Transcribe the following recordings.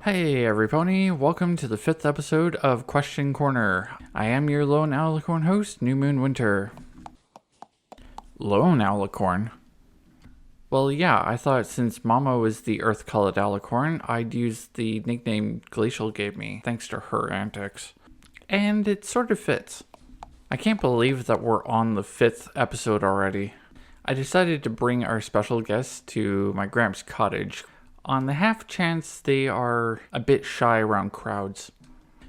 Hey everypony, welcome to the 5th episode of Question Corner. I am your Lone Alicorn host, New Moon Winter. Lone Alicorn? Well, yeah, I thought since Mama was the Earth-colored Alicorn, I'd use the nickname Glacial gave me, thanks to her antics. And it sort of fits. I can't believe that we're on the 5th episode already. I decided to bring our special guest to my Gramps' cottage, on the half chance they are a bit shy around crowds.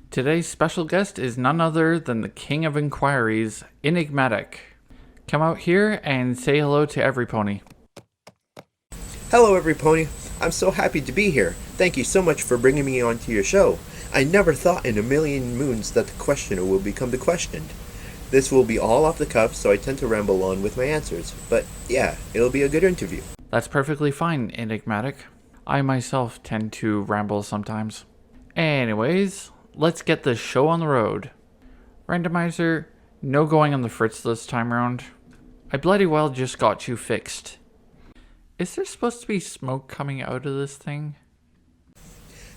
Today's special guest is none other than the king of inquiries, Enigmatique. Come out here and say hello to everypony. Hello, everypony. I'm so happy to be here. Thank you so much for bringing me onto your show. I never thought in a million moons that the questioner will become the questioned. This will be all off the cuff, so I tend to ramble on with my answers. But yeah, it'll be a good interview. That's perfectly fine, Enigmatique. I myself tend to ramble sometimes. Anyways, let's get this show on the road. Randomizer, no going on the fritz this time around. I bloody well just got you fixed. Is there supposed to be smoke coming out of this thing?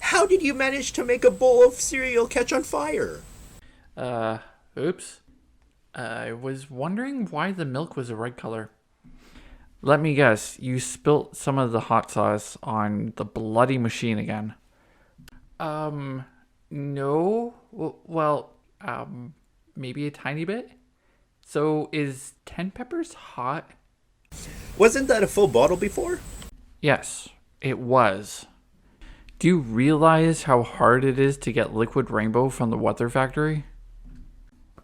How did you manage to make a bowl of cereal catch on fire? Oops. I was wondering why the milk was a red color. Let me guess, you spilt some of the hot sauce on the bloody machine again. No. Well, maybe a tiny bit? So, is 10 peppers hot? Wasn't that a full bottle before? Yes, it was. Do you realize how hard it is to get liquid rainbow from the weather factory?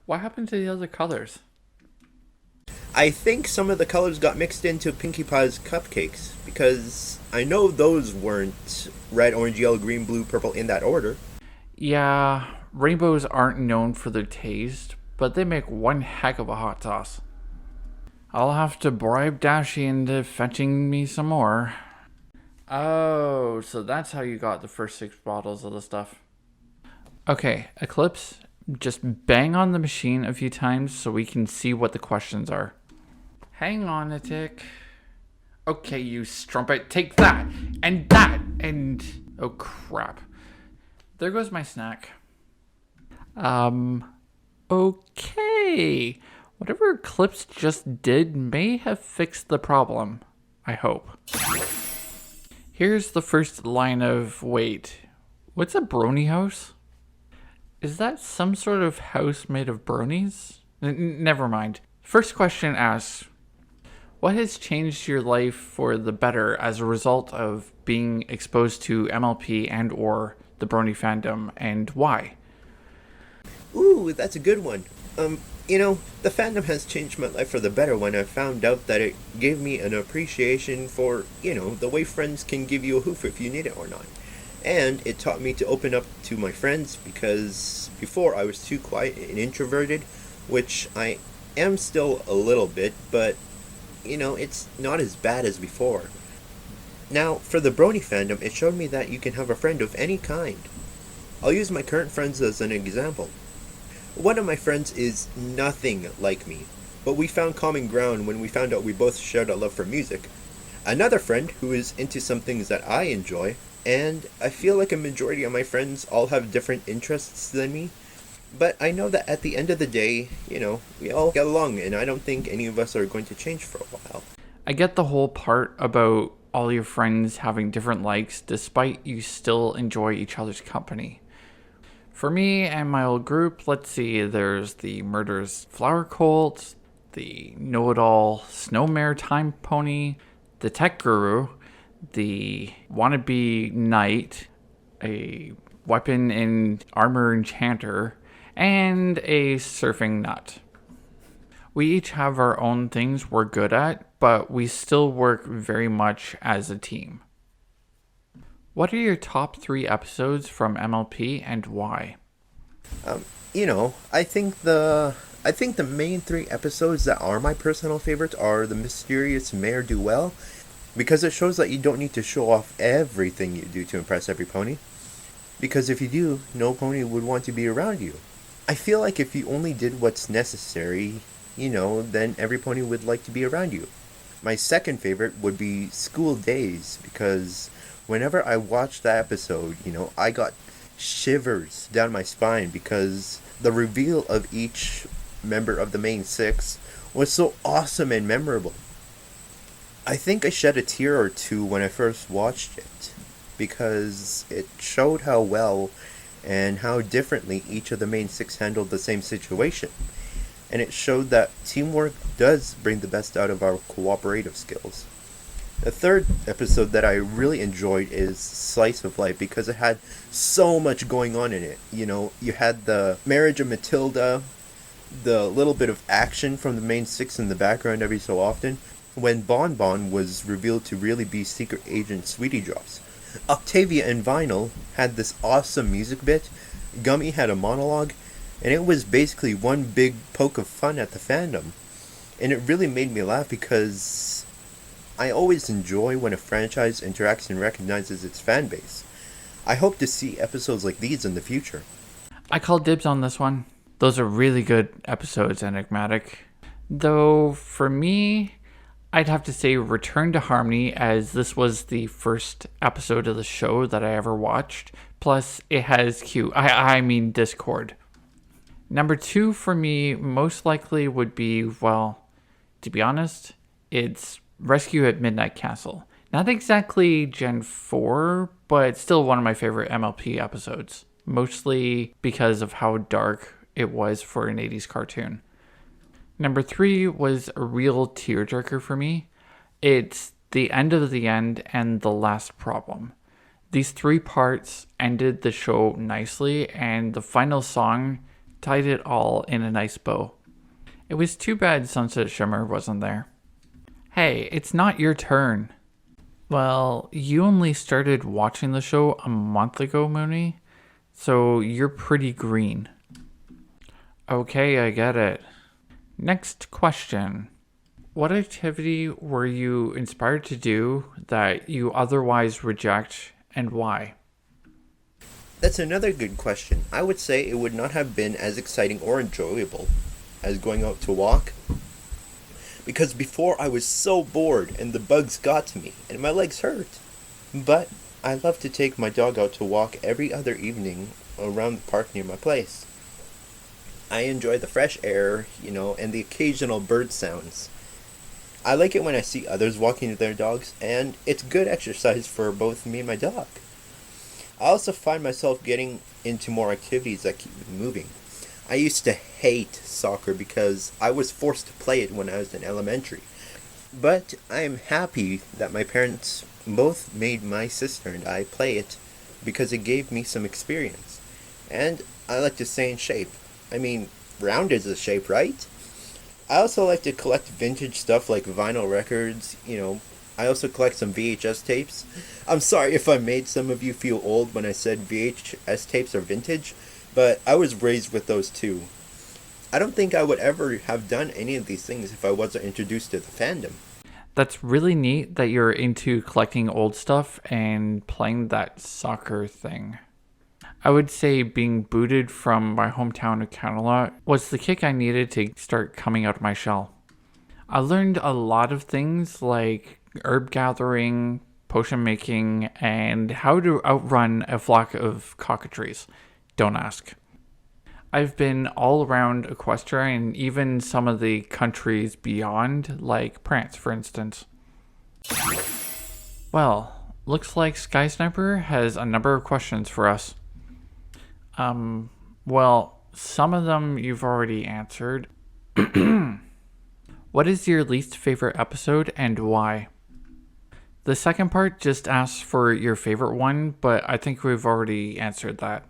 What happened to the other colors? I think some of the colors got mixed into Pinkie Pie's cupcakes, because I know those weren't red, orange, yellow, green, blue, purple in that order. Yeah, rainbows aren't known for their taste, but they make one heck of a hot sauce. I'll have to bribe Dashy into fetching me some more. Oh, so that's how you got the first 6 bottles of the stuff. Okay, Eclipse, just bang on the machine a few times so we can see what the questions are. Hang on a tick. Okay, you strumpet, take that, and, oh crap. There goes my snack. Okay. Whatever Eclipse just did may have fixed the problem. I hope. Here's the first line of, wait, what's a brony house? Is that some sort of house made of bronies? Never mind. First question asks, what has changed your life for the better as a result of being exposed to MLP and or the brony fandom, and why? Ooh, that's a good one. The fandom has changed my life for the better when I found out that it gave me an appreciation for, the way friends can give you a hoof if you need it or not. And it taught me to open up to my friends, because before I was too quiet and introverted, which I am still a little bit, but, it's not as bad as before. Now, for the brony fandom, it showed me that you can have a friend of any kind. I'll use my current friends as an example. One of my friends is nothing like me, but we found common ground when we found out we both shared a love for music. Another friend who is into some things that I enjoy, and I feel like a majority of my friends all have different interests than me. But I know that at the end of the day, we all get along, and I don't think any of us are going to change for a while. I get the whole part about all your friends having different likes despite you still enjoy each other's company. For me and my old group, let's see, there's the Murderous Flower Cult, the Know-It-All Snowmare Time Pony, the Tech Guru, the Wannabe Knight, a Weapon and Armor Enchanter, and a Surfing Nut. We each have our own things we're good at, but we still work very much as a team. What are your top 3 episodes from MLP and why? I think the main 3 episodes that are my personal favorites are the Mysterious Mare Duel, because it shows that you don't need to show off everything you do to impress every pony. Because if you do, no pony would want to be around you. I feel like if you only did what's necessary, then every pony would like to be around you. My second favorite would be School Days, because Whenever I watched that episode, I got shivers down my spine because the reveal of each member of the main six was so awesome and memorable. I think I shed a tear or two when I first watched it because it showed how well and how differently each of the main six handled the same situation. And it showed that teamwork does bring the best out of our cooperative skills. The third episode that I really enjoyed is Slice of Life because it had so much going on in it. You had the marriage of Matilda, the little bit of action from the main six in the background every so often, when Bon Bon was revealed to really be Secret Agent Sweetie Drops. Octavia and Vinyl had this awesome music bit, Gummy had a monologue, and it was basically one big poke of fun at the fandom. And it really made me laugh because I always enjoy when a franchise interacts and recognizes its fan base. I hope to see episodes like these in the future. I call dibs on this one. Those are really good episodes, Enigmatic. Though, for me, I'd have to say Return to Harmony, as this was the first episode of the show that I ever watched. Plus, it has Discord. Number 2 for me most likely would be, well, to be honest, it's Rescue at Midnight Castle. Not exactly Gen 4, but still one of my favorite MLP episodes. Mostly because of how dark it was for an 80s cartoon. Number 3 was a real tearjerker for me. It's The End of the End and The Last Problem. These 3 parts ended the show nicely, and the final song tied it all in a nice bow. It was too bad Sunset Shimmer wasn't there. Hey, it's not your turn. Well, you only started watching the show a month ago, Mooney, so you're pretty green. Okay, I get it. Next question. What activity were you inspired to do that you otherwise reject, and why? That's another good question. I would say it would not have been as exciting or enjoyable as going out to walk. Because before I was so bored and the bugs got to me and my legs hurt. But I love to take my dog out to walk every other evening around the park near my place. I enjoy the fresh air, and the occasional bird sounds. I like it when I see others walking their dogs, and it's good exercise for both me and my dog. I also find myself getting into more activities that keep me moving. I used to hate soccer because I was forced to play it when I was in elementary. But I am happy that my parents both made my sister and I play it because it gave me some experience. And I like to stay in shape. I mean, round is a shape, right? I also like to collect vintage stuff like vinyl records, I also collect some VHS tapes. I'm sorry if I made some of you feel old when I said VHS tapes are vintage, but I was raised with those too. I don't think I would ever have done any of these things if I wasn't introduced to the fandom. That's really neat that you're into collecting old stuff and playing that soccer thing. I would say being booted from my hometown of Camelot was the kick I needed to start coming out of my shell. I learned a lot of things like herb gathering, potion making, and how to outrun a flock of cockatrices. Don't ask. I've been all around Equestria and even some of the countries beyond, like Prance, for instance. Well, looks like Sky Sniper has a number of questions for us. Well, some of them you've already answered. What is your least favorite episode and why? The second part just asks for your favorite one, but I think we've already answered that.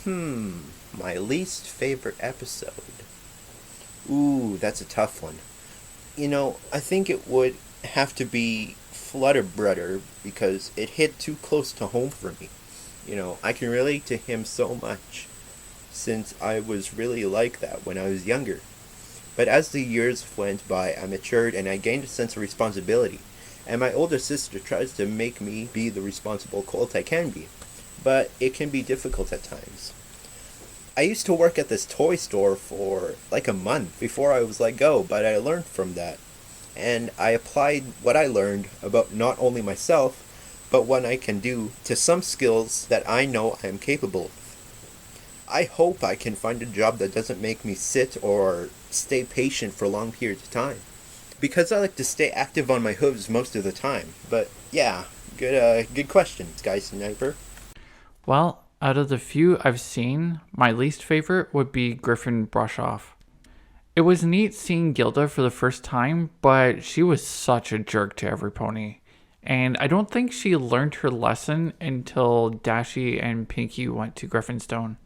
My least favorite episode. Ooh, that's a tough one. I think it would have to be Flutterbrudder because it hit too close to home for me. I can relate to him so much since I was really like that when I was younger. But as the years went by, I matured and I gained a sense of responsibility. And my older sister tries to make me be the responsible colt I can be. But it can be difficult at times. I used to work at this toy store for like a month before I was let go, but I learned from that. And I applied what I learned about not only myself, but one I can do to some skills that I know I am capable of. I hope I can find a job that doesn't make me sit or stay patient for long periods of time. Because I like to stay active on my hooves most of the time. But yeah, good question, Sky Sniper. Well, out of the few I've seen, my least favorite would be Griffin Brushoff. It was neat seeing Gilda for the first time, but she was such a jerk to everypony. And I don't think she learned her lesson until Dashi and Pinky went to Griffinstone.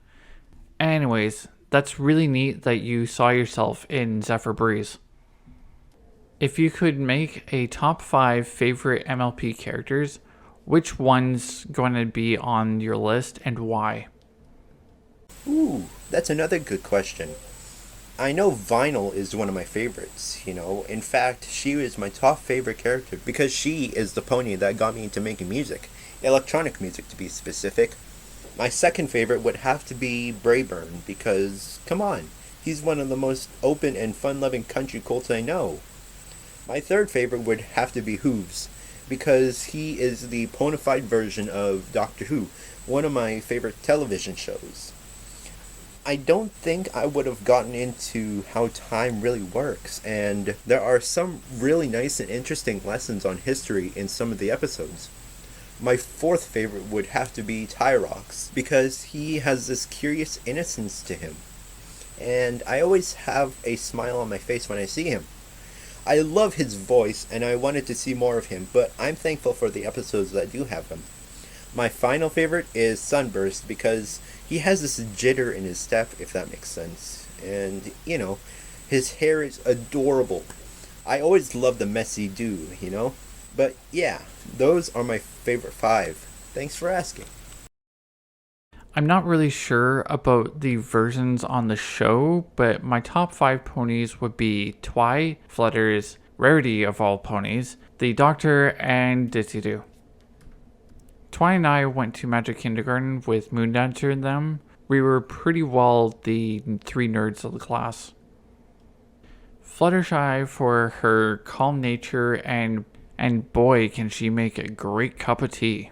Anyways, that's really neat that you saw yourself in Zephyr Breeze. If you could make a top 5 favorite MLP characters, which one's going to be on your list and why? Ooh, that's another good question. I know Vinyl is one of my favorites, In fact, she is my top favorite character because she is the pony that got me into making music. Electronic music, to be specific. My second favorite would have to be Brayburn because, come on, he's one of the most open and fun-loving country colts I know. My third favorite would have to be Hooves because he is the ponified version of Doctor Who, one of my favorite television shows. I don't think I would have gotten into how time really works, and there are some really nice and interesting lessons on history in some of the episodes. My fourth favorite would have to be Tyrox, because he has this curious innocence to him, and I always have a smile on my face when I see him. I love his voice, and I wanted to see more of him, but I'm thankful for the episodes that do have him. My final favorite is Sunburst, because he has this jitter in his step, if that makes sense. And, his hair is adorable. I always love the messy do. But yeah, those are my favorite 5. Thanks for asking. I'm not really sure about the versions on the show, but my top 5 ponies would be Twy, Flutters, Rarity of all ponies, the Doctor, and Ditsy Doo. Twy and I went to Magic Kindergarten with Moondancer and them. We were pretty well the 3 nerds of the class. Fluttershy for her calm nature and boy can she make a great cup of tea.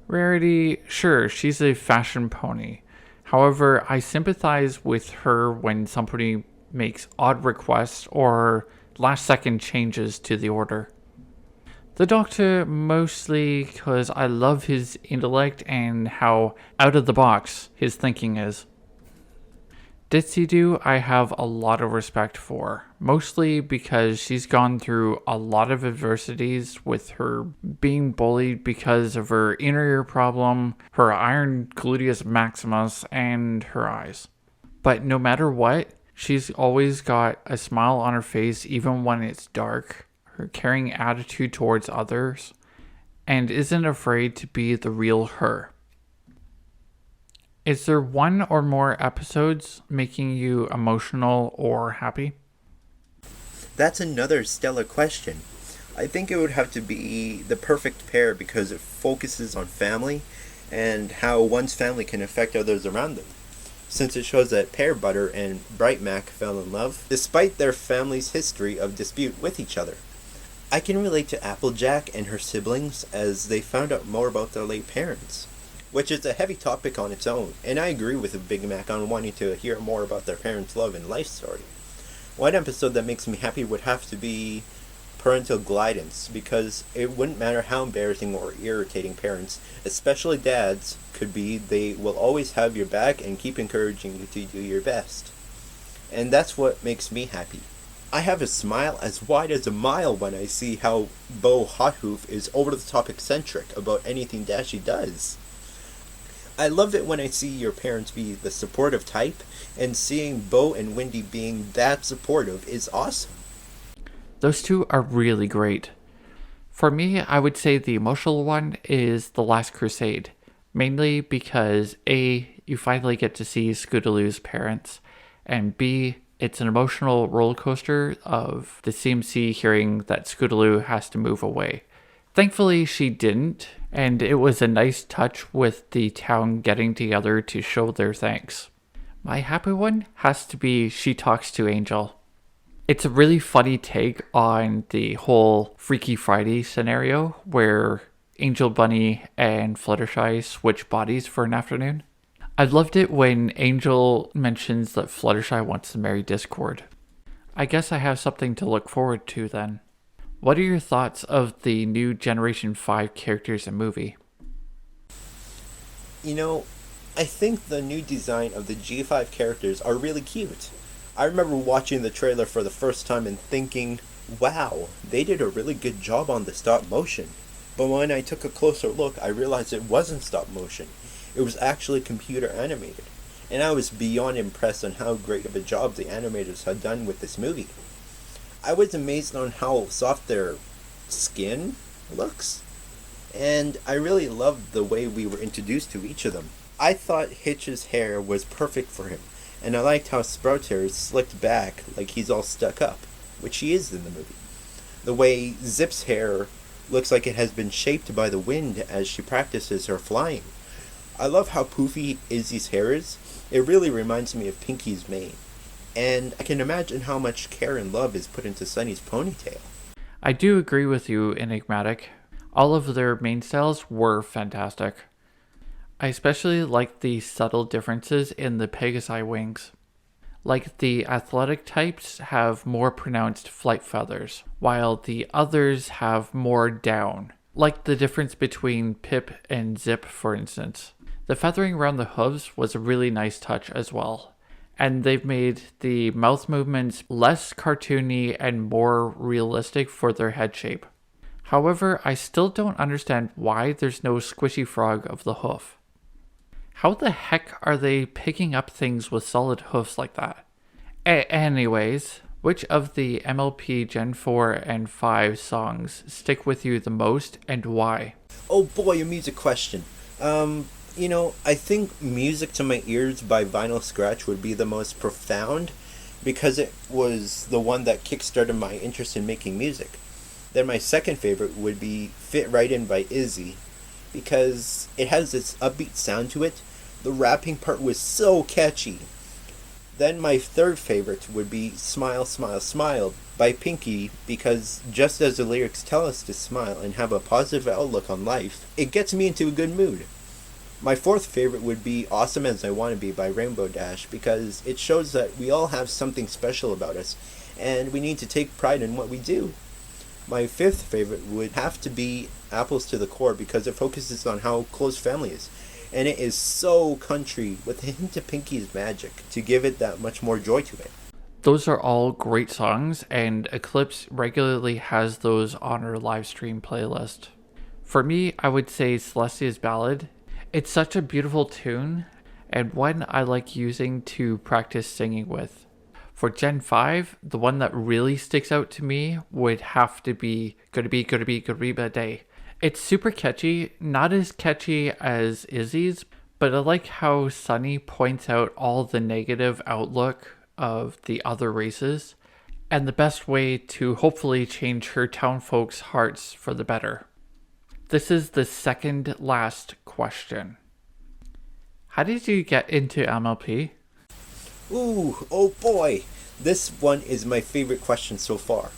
Rarity, sure, she's a fashion pony. However, I sympathize with her when somebody makes odd requests or last second changes to the order. The Doctor mostly because I love his intellect and how out of the box his thinking is. Ditsy Doo I have a lot of respect for, mostly because she's gone through a lot of adversities with her being bullied because of her inner ear problem, her iron gluteus maximus, and her eyes. But no matter what, she's always got a smile on her face even when it's dark, her caring attitude towards others, and isn't afraid to be the real her. Is there one or more episodes making you emotional or happy? That's another stellar question. I think it would have to be The Perfect Pair because it focuses on family and how one's family can affect others around them. Since it shows that Pear Butter and Bright Mac fell in love, despite their family's history of dispute with each other. I can relate to Applejack and her siblings as they found out more about their late parents, which is a heavy topic on its own, and I agree with Big Mac on wanting to hear more about their parents' love and life story. One episode that makes me happy would have to be Parental Guidance, because it wouldn't matter how embarrassing or irritating parents, especially dads, could be, they will always have your back and keep encouraging you to do your best. And that's what makes me happy. I have a smile as wide as a mile when I see how Bo Hothoof is over-the-top eccentric about anything Dashi does. I love it when I see your parents be the supportive type, and seeing Bo and Wendy being that supportive is awesome. Those two are really great. For me, I would say the emotional one is The Last Crusade, mainly because A, you finally get to see Scootaloo's parents, and B, it's an emotional roller coaster of the CMC hearing that Scootaloo has to move away. Thankfully, she didn't, and it was a nice touch with the town getting together to show their thanks. My happy one has to be She Talks to Angel. It's a really funny take on the whole Freaky Friday scenario where Angel Bunny and Fluttershy switch bodies for an afternoon. I loved it when Angel mentions that Fluttershy wants to marry Discord. I guess I have something to look forward to then. What are your thoughts of the new Generation 5 characters and movie? You know, I think the new design of the G5 characters are really cute. I remember watching the trailer for the first time and thinking, wow, they did a really good job on the stop motion. But when I took a closer look, I realized it wasn't stop motion. It was actually computer animated. And I was beyond impressed on how great of a job the animators had done with this movie. I was amazed on how soft their skin looks. And I really loved the way we were introduced to each of them. I thought Hitch's hair was perfect for him, and I liked how Sprout's hair is slicked back like he's all stuck up, which he is in the movie. The way Zip's hair looks like it has been shaped by the wind as she practices her flying. I love how poofy Izzy's hair is. It really reminds me of Pinky's mane. And I can imagine how much care and love is put into Sunny's ponytail. I do agree with you, Enigmatic. All of their main styles were fantastic. I especially like the subtle differences in the Pegasi wings. Like the athletic types have more pronounced flight feathers, while the others have more down. Like the difference between Pip and Zip, for instance. The feathering around the hooves was a really nice touch as well. And they've made the mouth movements less cartoony and more realistic for their head shape. However, I still don't understand why there's no squishy frog of the hoof. How the heck are they picking up things with solid hoofs like that? Anyways, which of the MLP Gen 4 and 5 songs stick with you the most and why? Oh boy, a music question. I think Music to My Ears by Vinyl Scratch would be the most profound because it was the one that kickstarted my interest in making music. Then my second favorite would be Fit Right In by Izzy because it has this upbeat sound to it. The rapping part was so catchy. Then my third favorite would be Smile, Smile, Smile by Pinky because just as the lyrics tell us to smile and have a positive outlook on life, it gets me into a good mood. My fourth favorite would be Awesome As I Want to Be by Rainbow Dash because it shows that we all have something special about us and we need to take pride in what we do. My fifth favorite would have to be Apples to the Core because it focuses on how close family is. And it is so country with a hint of Pinky's magic to give it that much more joy to it. Those are all great songs, and Eclipse regularly has those on her live stream playlist. For me, I would say Celestia's Ballad. It's such a beautiful tune, and one I like using to practice singing with. For Gen 5, the one that really sticks out to me would have to be Gonna Be Bad Day. It's super catchy, not as catchy as Izzy's, but I like how Sunny points out all the negative outlook of the other races, and the best way to hopefully change her town folks' hearts for the better. This is the second last question. How did you get into MLP? Ooh, oh boy! This one is my favorite question so far.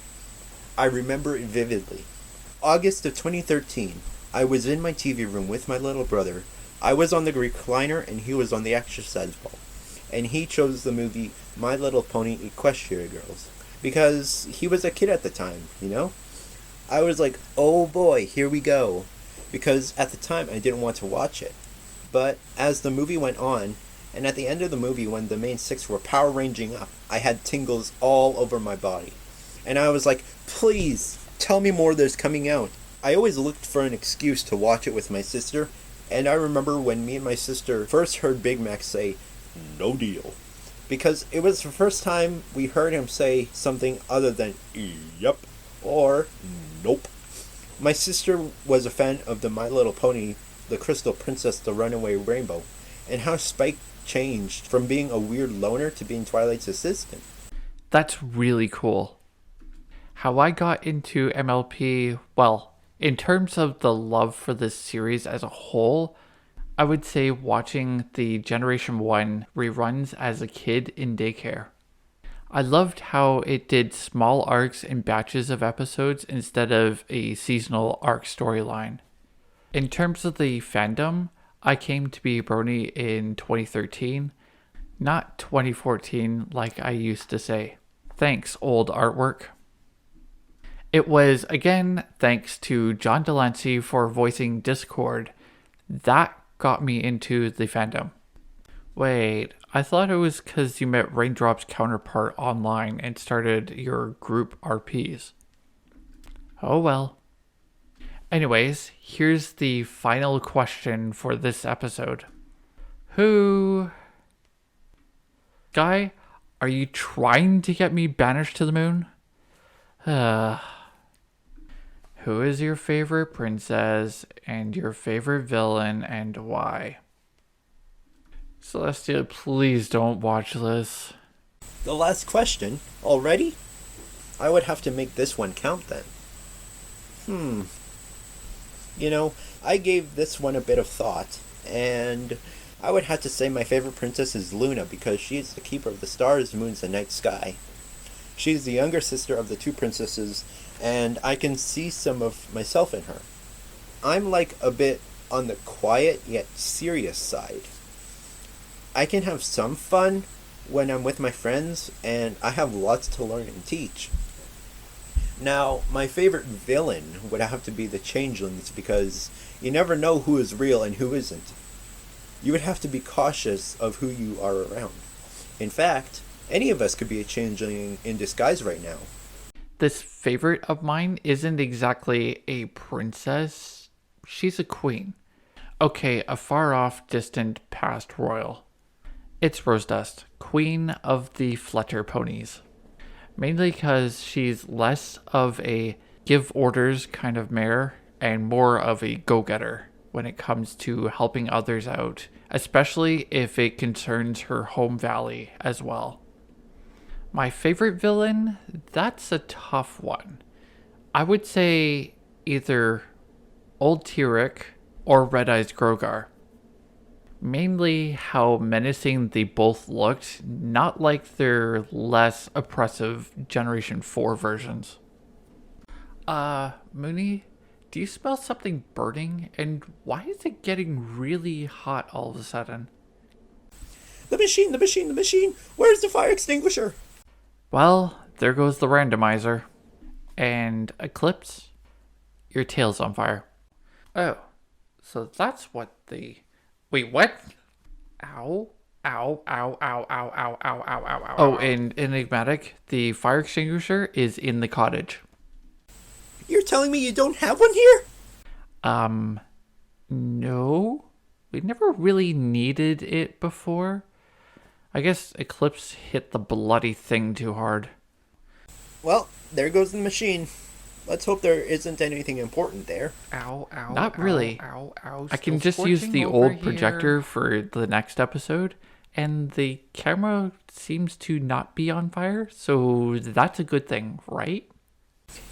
I remember it vividly. August of 2013, I was in my TV room with my little brother. I was on the recliner and he was on the exercise ball. And he chose the movie My Little Pony Equestria Girls. Because he was a kid at the time, you know? I was like, oh boy, here we go. Because at the time I didn't want to watch it. But as the movie went on, and at the end of the movie when the main six were power ranging up, I had tingles all over my body. And I was like, please, tell me more there's coming out. I always looked for an excuse to watch it with my sister, and I remember when me and my sister first heard Big Mac say, no deal. Because it was the first time we heard him say something other than, yep, or nope. My sister was a fan of the My Little Pony, The Crystal Princess, The Runaway Rainbow, and how Spike changed from being a weird loner to being Twilight's assistant. That's really cool. How I got into MLP, well, in terms of the love for this series as a whole, I would say watching the Generation 1 reruns as a kid in daycare. I loved how it did small arcs in batches of episodes instead of a seasonal arc storyline. In terms of the fandom, I came to be a brony in 2013, not 2014 like I used to say. Thanks, old artwork. It was, again, thanks to John Delancey for voicing Discord. That got me into the fandom. Wait, I thought it was because you met Raindrop's counterpart online and started your group RPs. Oh well. Anyways, here's the final question for this episode. Guy, are you trying to get me banished to the moon? Who is your favorite princess and your favorite villain and why? Celestia, please don't watch this. The last question? Already? I would have to make this one count then. You know, I gave this one a bit of thought, and I would have to say my favorite princess is Luna because she is the keeper of the stars, moons, and night sky. She is the younger sister of the two princesses, and I can see some of myself in her. I'm like a bit on the quiet yet serious side. I can have some fun when I'm with my friends, and I have lots to learn and teach. Now, my favorite villain would have to be the changelings because you never know who is real and who isn't. You would have to be cautious of who you are around. In fact, any of us could be a changeling in disguise right now. This favorite of mine isn't exactly a princess. She's a queen. Okay, a far-off, distant past royal. It's Rosedust, queen of the Flutter ponies. Mainly because she's less of a give orders kind of mare and more of a go-getter when it comes to helping others out, especially if it concerns her home valley as well. My favorite villain? That's a tough one. I would say either Old Tyrek or Red Eyes Grogar. Mainly how menacing they both looked, not like their less oppressive Generation 4 versions. Mooney, do you smell something burning? And why is it getting really hot all of a sudden? The machine! Where's the fire extinguisher? Well, there goes the randomizer. And Eclipse, your tail's on fire. Oh, so that's what the... Wait, what? Ow. Ow, ow, ow, ow, ow, ow, ow, ow, ow. Oh, and Enigmatic, the fire extinguisher is in the cottage. You're telling me you don't have one here? No. We never really needed it before. I guess Eclipse hit the bloody thing too hard. Well, there goes the machine. Let's hope there isn't anything important there. Ow, ow, not really. Ow, ow. I can just use the old projector for the next episode, and the camera seems to not be on fire, so that's a good thing, right?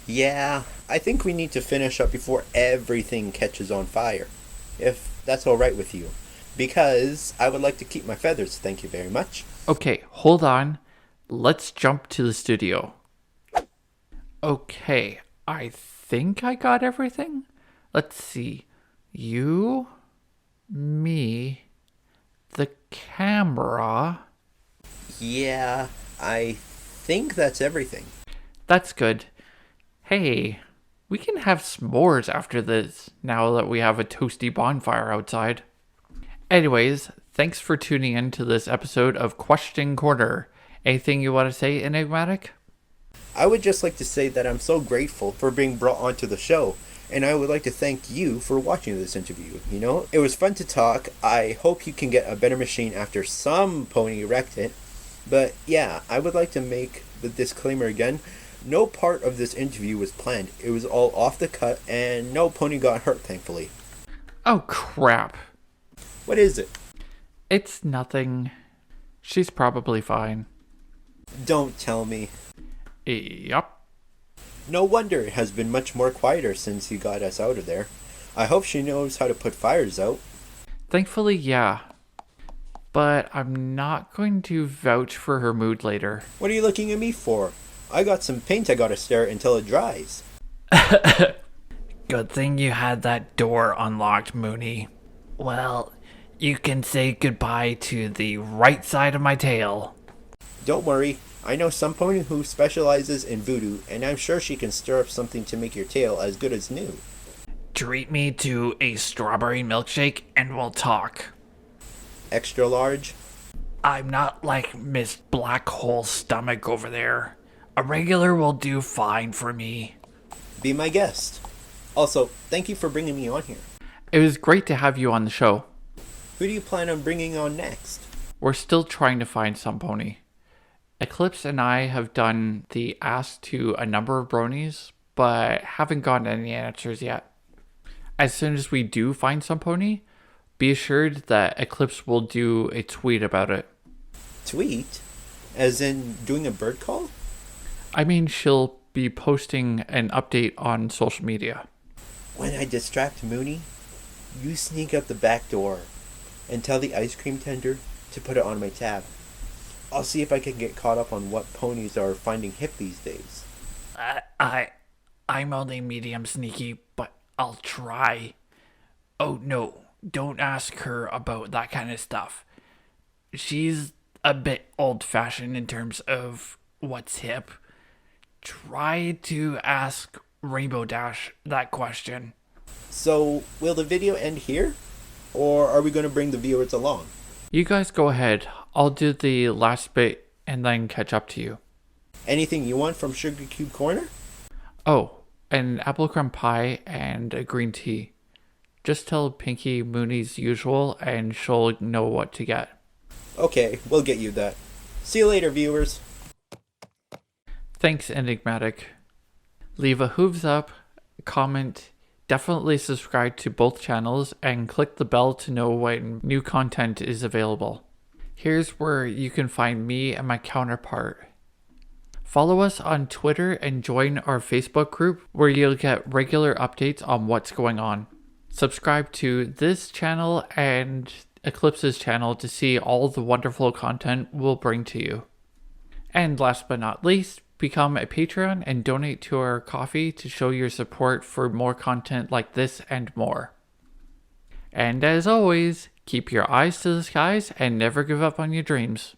Yeah, I think we need to finish up before everything catches on fire, if that's alright with you. Because I would like to keep my feathers, thank you very much. Okay, hold on. Let's jump to the studio. Okay, I think I got everything. Let's see. You, me, the camera. Yeah, I think that's everything. That's good. Hey, we can have s'mores after this, now that we have a toasty bonfire outside. Anyways, thanks for tuning in to this episode of Question Corner. Anything you want to say, Enigmatic? I would just like to say that I'm so grateful for being brought onto the show, and I would like to thank you for watching this interview. You know, it was fun to talk. I hope you can get a better machine after some pony wrecked it. But yeah, I would like to make the disclaimer again. No part of this interview was planned. It was all off the cut, and no pony got hurt, thankfully. Oh, crap. What is it? It's nothing. She's probably fine. Don't tell me. Yup. No wonder it has been much more quieter since you got us out of there. I hope she knows how to put fires out. Thankfully, yeah. But I'm not going to vouch for her mood later. What are you looking at me for? I got some paint I gotta stare at until it dries. Good thing you had that door unlocked, Mooney. Well, you can say goodbye to the right side of my tail. Don't worry, I know some pony who specializes in voodoo, and I'm sure she can stir up something to make your tail as good as new. Treat me to a strawberry milkshake and we'll talk. Extra large? I'm not like Miss Black Hole Stomach over there. A regular will do fine for me. Be my guest. Also, thank you for bringing me on here. It was great to have you on the show. Who do you plan on bringing on next? We're still trying to find some pony. Eclipse and I have done the ask to a number of bronies, but haven't gotten any answers yet. As soon as we do find some pony, be assured that Eclipse will do a tweet about it. Tweet? As in doing a bird call? I mean, she'll be posting an update on social media. When I distract Mooney, you sneak out the back door and tell the ice cream tender to put it on my tab. I'll see if I can get caught up on what ponies are finding hip these days. I'm only medium sneaky, but I'll try. Oh no, don't ask her about that kind of stuff. She's a bit old-fashioned in terms of what's hip. Try to ask Rainbow Dash that question. So, will the video end here? Or are we going to bring the viewers along? You guys go ahead. I'll do the last bit and then catch up to you. Anything you want from Sugar Cube Corner? Oh, an apple crumb pie and a green tea. Just tell Pinky Mooney's usual and she'll know what to get. Okay, we'll get you that. See you later, viewers. Thanks, Enigmatic. Leave a hooves up, comment, definitely subscribe to both channels, and click the bell to know when new content is available. Here's where you can find me and my counterpart. Follow us on Twitter and join our Facebook group where you'll get regular updates on what's going on. Subscribe to this channel and Eclipse's channel to see all the wonderful content we'll bring to you. And last but not least, become a Patreon and donate to our coffee to show your support for more content like this and more. And as always, keep your eyes to the skies and never give up on your dreams.